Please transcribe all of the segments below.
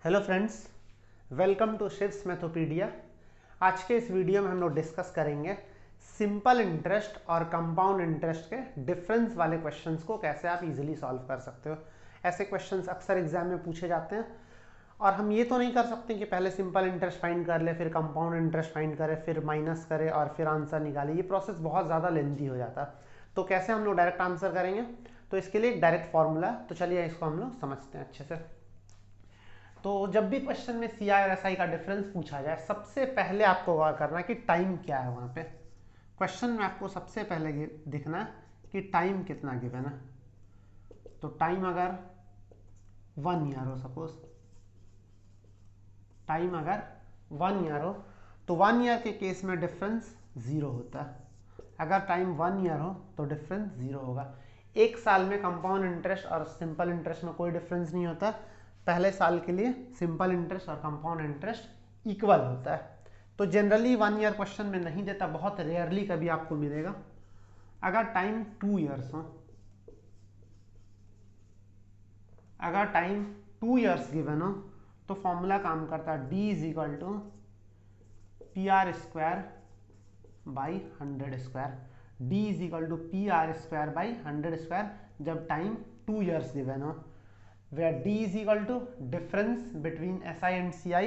Hello friends, welcome to Shiv's Mathopedia. आज के इस वीडियो में हम लोग डिस्कस करेंगे सिंपल इंटरेस्ट और कंपाउंड इंटरेस्ट के डिफरेंस वाले क्वेश्चंस को कैसे आप इजीली सॉल्व कर सकते हो। ऐसे क्वेश्चंस अक्सर एग्जाम में पूछे जाते हैं और हम ये तो नहीं कर सकते कि पहले सिंपल इंटरेस्ट फाइंड कर ले, फिर कंपाउंड इंटरेस्ट फाइंड करे, फिर माइनस करे और फिर आंसर निकाले। ये प्रोसेस बहुत ज़्यादा लेंथी हो जाता है। तो कैसे हम लोग डायरेक्ट आंसर करेंगे? तो इसके लिए एक डायरेक्ट फॉर्मूला, तो चलिए इसको हम लोग समझते हैं अच्छे से। तो जब भी क्वेश्चन में सी आई और एस आई का डिफरेंस पूछा जाए, सबसे पहले आपको गौर करना है कि टाइम क्या है। वहां पे क्वेश्चन में आपको सबसे पहले दिखना है कि टाइम कितना गिवन है। तो टाइम अगर 1 ईयर हो, सपोज टाइम अगर 1 ईयर हो तो 1 ईयर के केस में डिफरेंस 0 होता है। अगर टाइम 1 ईयर हो तो डिफरेंस 0 होगा। एक साल में कंपाउंड इंटरेस्ट और सिंपल इंटरेस्ट में कोई डिफरेंस नहीं होता। पहले साल के लिए सिंपल इंटरेस्ट और कंपाउंड इंटरेस्ट इक्वल होता है। तो जनरली 1 ईयर क्वेश्चन में नहीं देता, बहुत रेयरली कभी आपको मिलेगा। अगर टाइम 2 ईयर्स हो, अगर टाइम 2 ईयर्स गिवन हो तो फॉर्मूला काम करता है D is equal to P R square by 100 square. D is equal to P R square by 100 square जब टाइम 2 ईयर्स गिवन हो, where D is equal to difference between SI and CI,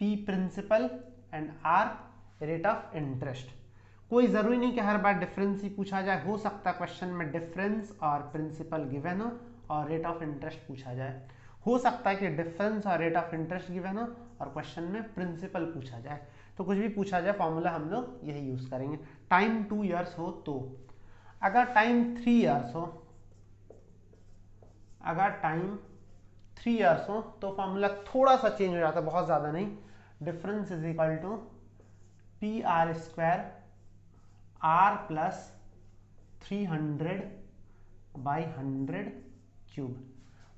P principal and R rate of interest। कोई जरूरी नहीं कि हर बार difference ही पूछा जाए, हो सकता है क्वेश्चन में डिफरेंस और प्रिंसिपल गिवन हो और रेट ऑफ इंटरेस्ट पूछा जाए। हो सकता है कि डिफरेंस और रेट ऑफ इंटरेस्ट गिवन हो और क्वेश्चन में प्रिंसिपल पूछा जाए। तो कुछ भी पूछा जाए, फॉर्मूला हम लोग यही यूज करेंगे। टाइम 2 ईयर्स हो तो, अगर टाइम 3 ईयर्स हो, अगर टाइम 3 ईयर्स हो तो फॉर्मूला थोड़ा सा चेंज हो जाता है, बहुत ज्यादा नहीं। Difference is equal to P R square R plus 300 by 100 cube.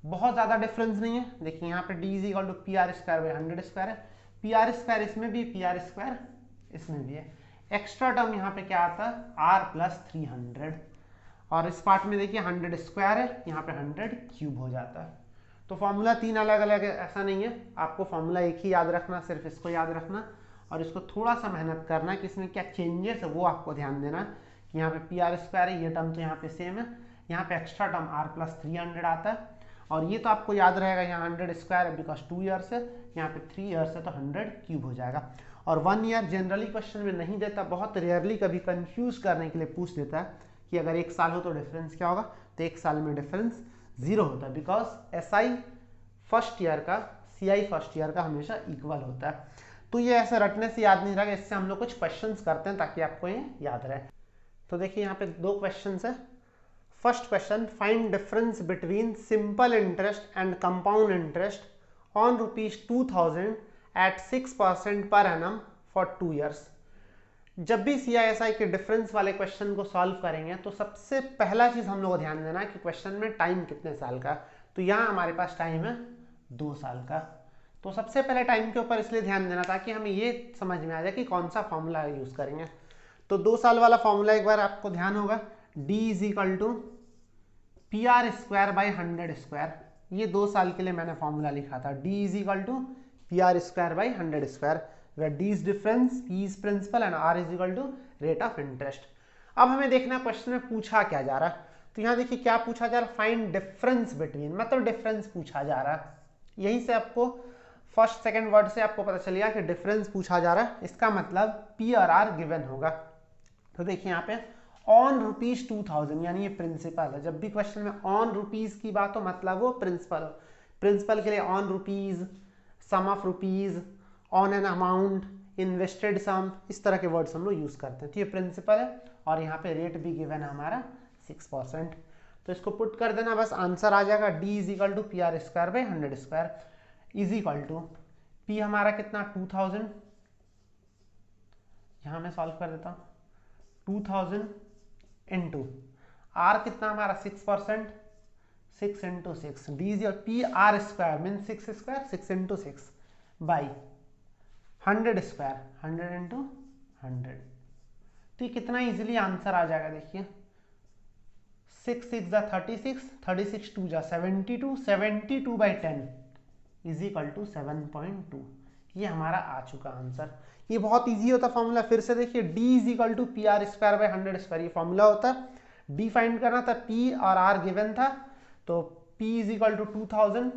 बहुत ज्यादा डिफरेंस नहीं है। देखिए यहाँ पे D is equal to P R square by 100 square है। पी आर स्क्वायर इसमें भी, पी आर स्क्वायर इसमें भी है। एक्स्ट्रा टर्म यहाँ पे क्या आता है, आर प्लस 300। और इस पार्ट में देखिए 100 स्क्वायर है, यहाँ पे 100 क्यूब हो जाता है। तो फॉर्मूला 3 अलग अलग है, ऐसा नहीं है। आपको फॉर्मूला एक ही याद रखना, सिर्फ इसको याद रखना और इसको थोड़ा सा मेहनत करना कि इसमें क्या चेंजेस है वो आपको ध्यान देना। कि यहाँ पे पी आर स्क्वायर है, ये टर्म तो यहाँ पे सेम है, यहाँ पे एक्स्ट्रा टर्म आर प्लस 300 आता है। और ये तो आपको याद रहेगा, यहाँ 100 स्क्वायर है बिकॉज 2 ईयर्स है, यहाँ पे 3 ईयर्स है तो 100 क्यूब हो जाएगा। और 1 ईयर जनरली क्वेश्चन में नहीं देता, बहुत रेयरली कभी कंफ्यूज करने के लिए पूछ देता है कि अगर 1 साल हो तो डिफरेंस क्या होगा। तो 1 साल में डिफरेंस 0 होता है because S I first year का, सी आई फर्स्ट ईयर का हमेशा इक्वल होता है। तो ये ऐसे रटने से याद नहीं रहेगा, इससे हम लोग कुछ क्वेश्चंस करते हैं ताकि आपको ये याद रहे। तो देखिए यहाँ पे 2 क्वेश्चंस है। First question, find difference between simple interest and compound interest on ₹2000 at 6% per annum for 2 years. जब भी CISI के डिफरेंस वाले क्वेश्चन को सॉल्व करेंगे तो सबसे पहला चीज हम लोग को ध्यान देना है कि क्वेश्चन में टाइम कितने साल का। तो यहाँ हमारे पास टाइम है 2 साल का। तो सबसे पहले टाइम के ऊपर इसलिए ध्यान देना ताकि हमें ये समझ में आ जाए कि कौन सा फॉर्मूला यूज करेंगे। तो 2 साल वाला फॉर्मूला एक बार आपको ध्यान होगा, D is equal to P R square by 100 square. ये 2 साल के लिए मैंने फॉर्मूला लिखा था, D is equal to P R square by 100 square, where D is difference, P is principal and R is equal to rate of interest। अब हमें देखना क्वेश्चन में पूछा क्या जा रहा है। तो यहाँ देखिए क्या पूछा जा रहा है, फाइंड डिफरेंस बिटवीन, मतलब डिफरेंस पूछा जा रहा है। यहीं से आपको फर्स्ट सेकंड वर्ड से आपको पता चलेगा कि डिफरेंस पूछा जा रहा है, इसका मतलब P और R गिवन होगा। तो देखिए यहाँ पे ऑन ₹2000 यानी ये प्रिंसिपल है। जब भी क्वेश्चन में ऑन रुपीज की बात हो मतलब वो प्रिंसिपल हो। प्रिंसिपल के लिए on rupees, sum of rupees, on an amount, invested sum, इस तरह के वर्ड्स हम लोग यूज करते हैं। तो ये प्रिंसिपल है और यहाँ पे रेट भी गिवन है हमारा 6%। तो इसको पुट कर देना, बस आंसर आ जाएगा D is equal to P R square by 100 square is equal to P हमारा कितना 2000, यहाँ मैं सॉल्व कर देता हूँ, 2000 इंटू आर कितना हमारा 6%, 6 into 6, D is P R square mean 6 square, 6 into 6 by 100 square, 100 into 100। तो ये कितना इजीली आंसर आ जाएगा। देखिए 6 6 जा 36, 36 2 जा 72, 72 बाई 10 इज इक्वल टू 7.2। ये हमारा आ चुका आंसर। ये बहुत इजी होता फॉर्मूला, फिर से देखिए, D is equal to P R square by 100 square, ये फॉर्मूला होता है। डी फाइंड करना था, पी और आर गिवन था, तो P is equal to 2000,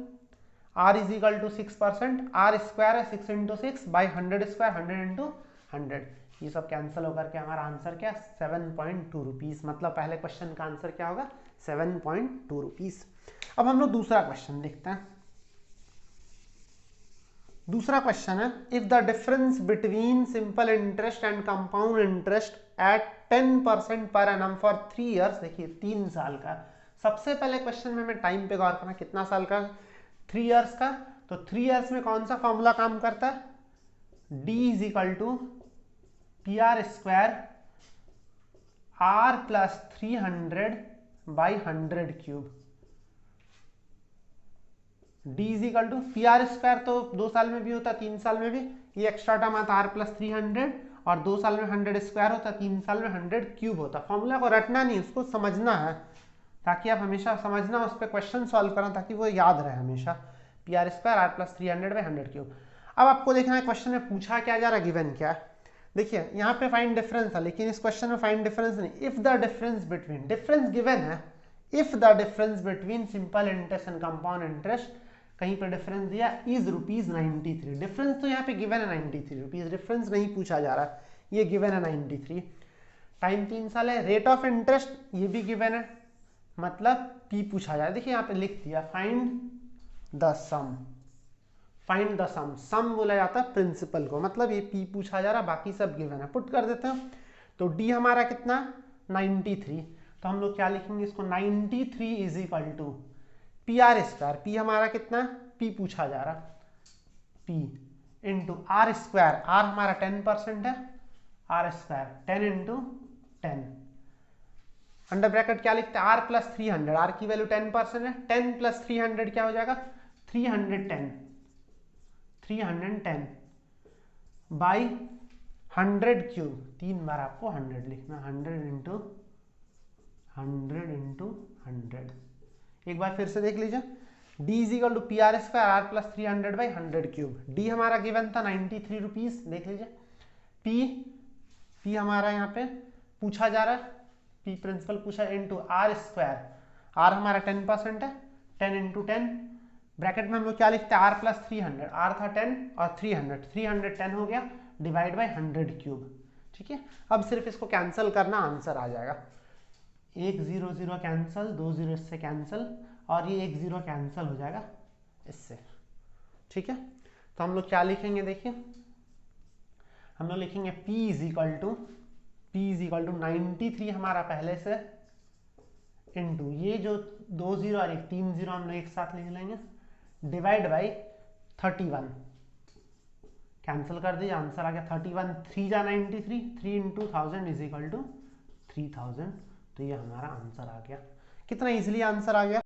R is equal to 6%, R square है 6 इंटू 6 बाई 100 स्क्वायर, 100 इंटू 100, ये सब कैंसिल होकर के हमारा आंसर क्या, 7.2 रुपीज। मतलब पहले क्वेश्चन का आंसर क्या होगा, 7.2 रुपीज। अब हम लोग दूसरा क्वेश्चन देखते हैं। दूसरा क्वेश्चन है, if the difference between simple interest and compound interest eight 10% per annum for 3 years, देखिए 3 साल का। सबसे पहले क्वेश्चन में मैं टाइम पे गौर करना, कितना साल का, 3 ईयर्स का। तो 3 ईयर्स में कौन सा फॉर्मूला काम करता है, D is equal to P R square R plus 300 by 100 cube. D is equal to P R square तो 2 साल में भी होता है, 3 साल में भी, ये एक्स्ट्रा टर्म आता है आर प्लस 300, और 2 साल में 100 स्क्वायर होता है, 3 साल में 100 क्यूब होता है। फॉर्मूला को रटना नहीं, उसको समझना है, ताकि आप हमेशा समझना, उस पर क्वेश्चन सॉल्व करना, ताकि वो याद रहे हमेशा। P R square R plus 300 by 100 cube. अब आपको देखना है क्वेश्चन में पूछा क्या जा रहा है, गिवन क्या है। देखिए यहाँ पे फाइंड डिफरेंस था, लेकिन इस क्वेश्चन में फाइंड डिफरेंस नहीं। If the difference between, difference given है, if the difference between simple interest and compound interest, कहीं पे डिफरेंस दिया इज ₹93। डिफरेंस तो यहाँ पे गिवन है 93 रुपीज, डिफरेंस नहीं पूछा जा रहा, ये गिवन है 93। टाइम 3 साल है, रेट ऑफ इंटरेस्ट ये भी गिवन है, मतलब पी पूछा जा रहा है। देखिए यहाँ पे लिख दिया, find the sum, find the sum, sum बोला जाता है प्रिंसिपल को, मतलब ये पी पूछा जा रहा, बाकी सब गिवन है। पुट कर देते हैं, तो डी हमारा कितना, 93, तो हम लोग क्या लिखेंगे इसको, 93 is equal to P R square, P हमारा कितना, पी पूछा जा रहा, P into R square, R हमारा 10% है, R square 10 into 10, under bracket क्या लिखते हैं, आर प्लस 300, आर की वैल्यू 10% है, 10 प्लस 300 क्या हो जाएगा, 310, 310 बाई 100 क्यूब, 3 बार आपको 100 लिखना, 100 इंटू 100। एक बार फिर से देख लीजिए, D is equal to P R square R plus 300 by 100 cube. D हमारा गिवन था 93 रुपीज, देख लीजिए। पी हमारा यहाँ पे पूछा जा रहा है, पी प्रिंसिपल पूछा, इंटू आर स्क्वायर, आर हमारा 10% है, 10 इंटू 10, ब्रैकेट में हम लोग क्या लिखते हैं, आर प्लस 300, आर था 10 और 300, 310 हो गया, डिवाइड बाई 100 क्यूब। ठीक है, अब सिर्फ इसको कैंसिल करना, आंसर आ जाएगा। 1 0 0 कैंसिल, 2 0 इससे कैंसिल, और ये 1 0 कैंसिल हो जाएगा इससे। ठीक है, तो हम लोग क्या लिखेंगे, देखिए हम लोग लिखेंगे P इज इक्वल टू 93 हमारा पहले से, इनटू ये जो 2 0 और 3 0 हम लोग एक साथ लिख लेंगे, डिवाइड बाई 31, कैंसिल कर दीजिए, आंसर आ गया 31, 3 जा 93, 3 इंटू 1000 इज इक्वल टू 3000। तो ये हमारा आंसर आ गया। कितना इजीली आंसर आ गया।